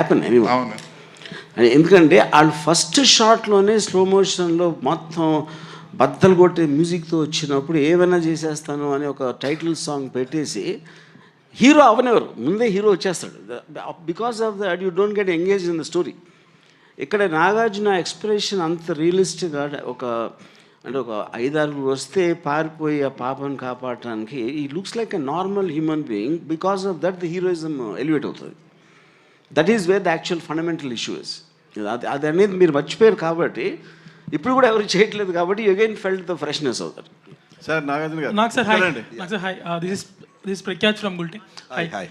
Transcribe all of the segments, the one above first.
Happen anyone. అవును. ఎందుకంటే వాళ్ళు ఫస్ట్ షాట్లోనే స్లో మోషన్లో మొత్తం బద్దలు కొట్టే మ్యూజిక్తో వచ్చినప్పుడు ఏమైనా చేసేస్తాను అని ఒక టైటిల్ సాంగ్ పెట్టేసి హీరో అవనెవరు ముందే హీరో వచ్చేస్తాడు. Because of that you don't get engage in the story. ఇక్కడ నాగార్జున ఎక్స్ప్రెషన్ అంత రియలిస్టిక్గా ఒక 5-6 వస్తే పారిపోయి ఆ పాపను కాపాడటానికి ఈ looks like a normal human being. Because of that the heroism elevate అవుతుంది. That is where the actual fundamental issue is. అది అనేది మీరు మర్చిపోయారు కాబట్టి ఇప్పుడు కూడా ఎవరు చేయట్లేదు కాబట్టి you again felt the freshness అవుతారు. సార్ నాగార్జున గారు. Nag sir, hi. Nag sir, hi. This is Prakyat from Gulte. Hi.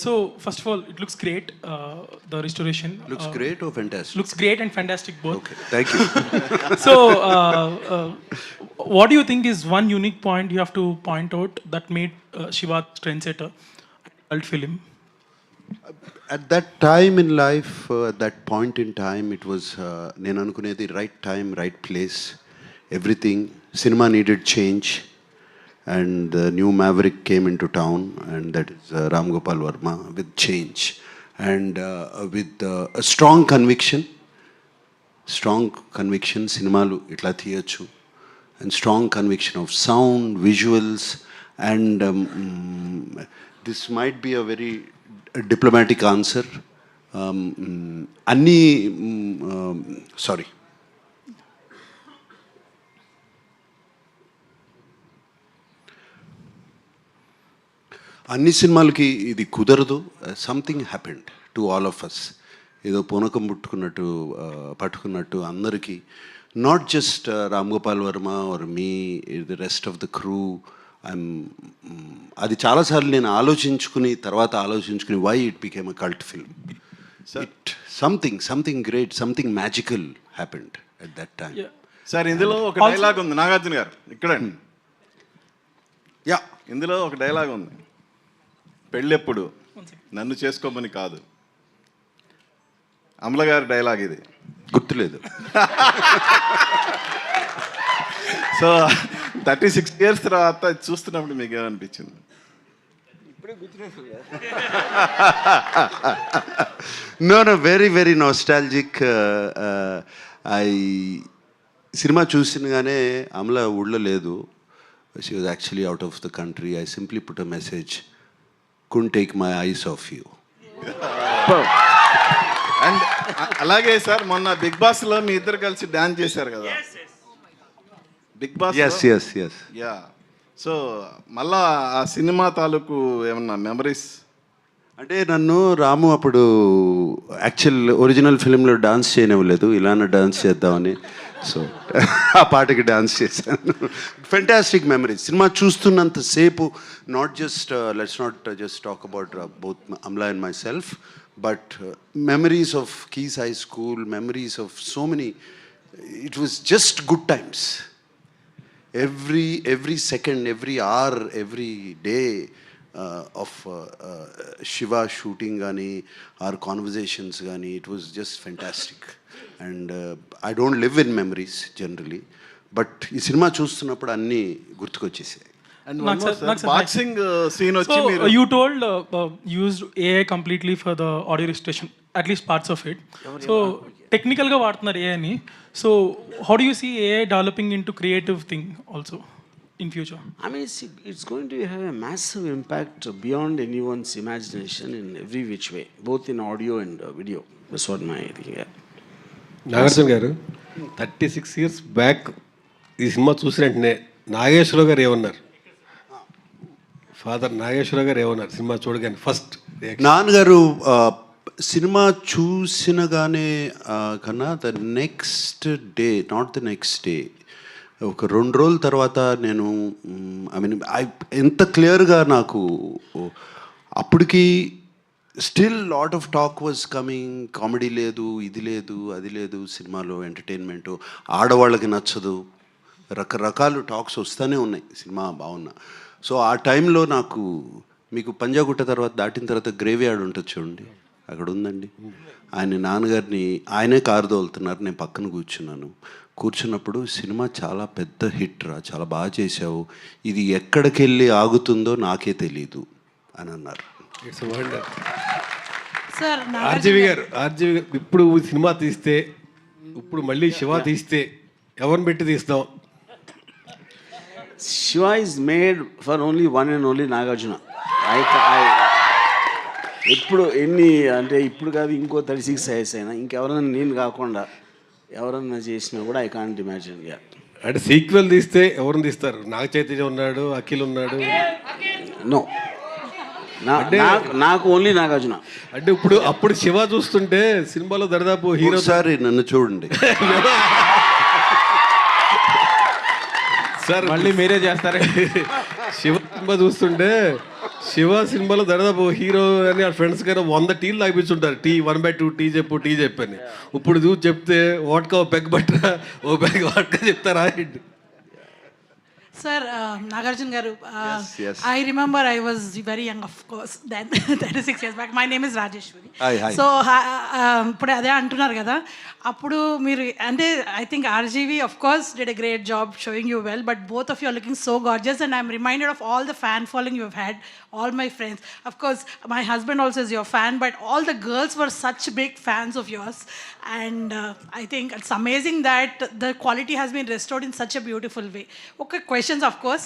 So first of all, it looks great. The restoration Looks great or fantastic? looks great and fantastic both. Okay, thank you. So, what do you think is one unique point you have to point out that made Shiva trendsetter cult film? At that time in life, at that point in time, it was నేను అనుకునేది right time, right place, everything. Cinema needed change, and the new Maverick came into town, and that is Ram Gopal Varma with change and with a strong conviction. సినిమాలు ఇట్లా తీయచ్చు, and strong conviction of sound, visuals, and this might be a very diplomatic answer. అన్ని సినిమాలకి ఇది కుదరదు. Something happened to all of us. ఏదో పూనకం పట్టుకున్నట్టు అందరికీ, not just Ram Gopal Varma or me, the rest of the crew. అది చాలాసార్లు నేను ఆలోచించుకుని why it became a cult film. It something great, something magical happened at that time. Sir ఇందులో ఒక డైలాగ్ ఉంది నాగార్జున గారు ఇక్కడ. యా, ఇందులో ఒక డైలాగ్ ఉంది, పెళ్ళెప్పుడు నన్ను చేసుకోమని కాదు. అమల గారి డైలాగ్ ఇది, గుర్తులేదు. సో 36 years తర్వాత చూస్తున్నప్పుడు మీకు ఏమనిపించింది? No, very, very nostalgic. Cinema చూసినగానే అమల ఊళ్ళో లేదు. She was actually out of the country. I simply put a message, couldn't take my eyes off you. And అలాగే సార్ మొన్న బిగ్ బాస్లో మీ ఇద్దరు కలిసి డాన్స్ చేశారు కదా big boss. Yes. Yeah. So మళ్ళా ఆ సినిమా తాలూకు ఏమన్నా మెమరీస్? అంటే నన్ను రాము అప్పుడు యాక్చువల్ ఒరిజినల్ ఫిలింలో డాన్స్ చేయనివ్వలేదు, ఇలానే డాన్స్ చేద్దామని. సో ఆ పాటకి డాన్స్ చేశాను. Fantastic memories. సినిమా చూస్తున్నంతసేపు let's not just talk about both Amala and myself, but memories of keys high school, memories of so many. It was just good times. every second, every hour, every day of Shiva shooting gani, our conversations gani, it was just fantastic. And I don't live in memories generally, but ఈ cinema చూస్తున్నప్పుడు అన్నీ గుర్తుకొచ్చేసాయి. And boxing scene వచ్చి So మీరు you told used AI completely for the audio restoration, at least parts of it. So technical గా వాడుతున్నారు AI ని. So how do you see AI developing into creative thing also in future? I mean, it's going to have a massive impact beyond anyone's imagination in every which way, both in audio and video. That's what my thinking. Nagarjuna గారు 36 years back ఈ cinema చూసిన వెంటనే నాగేశ్వరరావు గారు ఏమన్నారు? Father Nageswararao గారు ఏమన్నారు cinema చూడగానే first? నాన్నగారు సినిమా చూసినగానే కన్నా the next day, not the next day, ఒక 2 రోజుల తర్వాత నేను ఎంత క్లియర్గా నాకు అప్పటికి still lot of talk was coming. Comedy లేదు, ఇది లేదు, అది లేదు సినిమాలో, ఎంటర్టైన్మెంట్ ఆడవాళ్ళకి నచ్చదు, రకరకాల టాక్స్ వస్తూనే ఉన్నాయి సినిమా బాగున్నా. సో ఆ టైంలో నాకు, మీకు పంజాగుట్ట దాటిన తర్వాత గ్రేవ్ యార్డ్ ఉంటుంది చూడండి, అక్కడ ఉందండి. నాన్నగారిని ఆయనే కారు తోలుతున్నారు, నేను పక్కన కూర్చున్నప్పుడు సినిమా చాలా పెద్ద హిట్ రా, చాలా బాగా చేశావు, ఇది ఎక్కడికి వెళ్ళి ఆగుతుందో నాకే తెలీదు అని అన్నారు. It's wonder. సార్ ఆర్జీవి గారు ఇప్పుడు సినిమా తీస్తే ఇప్పుడు మళ్ళీ శివ తీస్తే ఎవరిని పెట్టి తీస్తాం? Shiva is made for only one and only Nagarjuna. ఎప్పుడు ఎన్ని అంటే ఇప్పుడు కాదు, ఇంకో 36 ఇయర్స్ అయినా ఇంకెవరైనా నేను కాకుండా ఎవరన్నా చేసినా కూడా ఐ కాంట్ ఇమాజిన్. అంటే సీక్వెల్ తీస్తే ఎవరిని తీస్తారు? నాగ చైతన్య ఉన్నాడు, అఖిల్ ఉన్నాడు. నో, నాకు ఓన్లీ నాగార్జున. అంటే అప్పుడు శివ చూస్తుంటే సినిమాలో దరిదాపు హీరో. ఒకసారి నన్ను చూడండి సార్, మళ్ళీ మీరే చేస్తారా? శివ సినిమా చూస్తుంటే శివ సినిమాలో దరిదాపు హీరో అని ఆ ఫ్రెండ్స్ గారు 100 టీలు తాగిపించుంటారు. టీ 1/2 టీ చెప్పని. ఇప్పుడు చూసి చెప్తే వాట్కా ఓ పెగ్ బట్టరా, ఓ పెగ్ వాట్కా చెప్తారా? Sir, Nagarjun garu, yes. I remember I was very young, of course, then 36 years back. My name is Rajeshwari. Hi. So, ఇప్పుడు అదే అంటున్నారు కదా, అప్పుడు మీరు అంటే I think RGV of course did a great job showing you well, but both of you are looking so gorgeous, and I'm reminded of all the fan following you've had, all my friends. Of course, my husband also is your fan, but all the girls were such big fans of yours, and I think it's amazing that the quality has been restored in such a beautiful way. Okay, questions of course.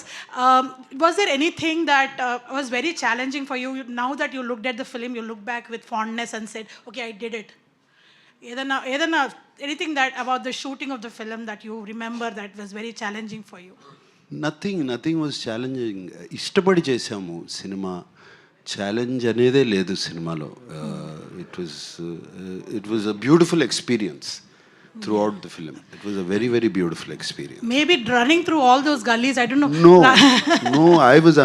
Was there anything that was very challenging for you now that you looked at the film, you look back with fondness and said, okay, I did it? Edana, anything that about the shooting of the film that you remember that was very challenging for you? Nothing was challenging. ఇష్టపడి చేసాము cinema. Challenge అనేదే లేదు సినిమాలో. It was a beautiful experience throughout the film. It was a very, very beautiful experience. Maybe running through all those gullies, I don't know. No, I was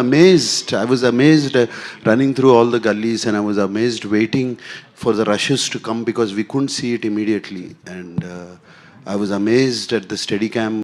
amazed running through all the gullies, and I was amazed waiting for the rushes to come because we couldn't see it immediately. And I was amazed at the Steadicam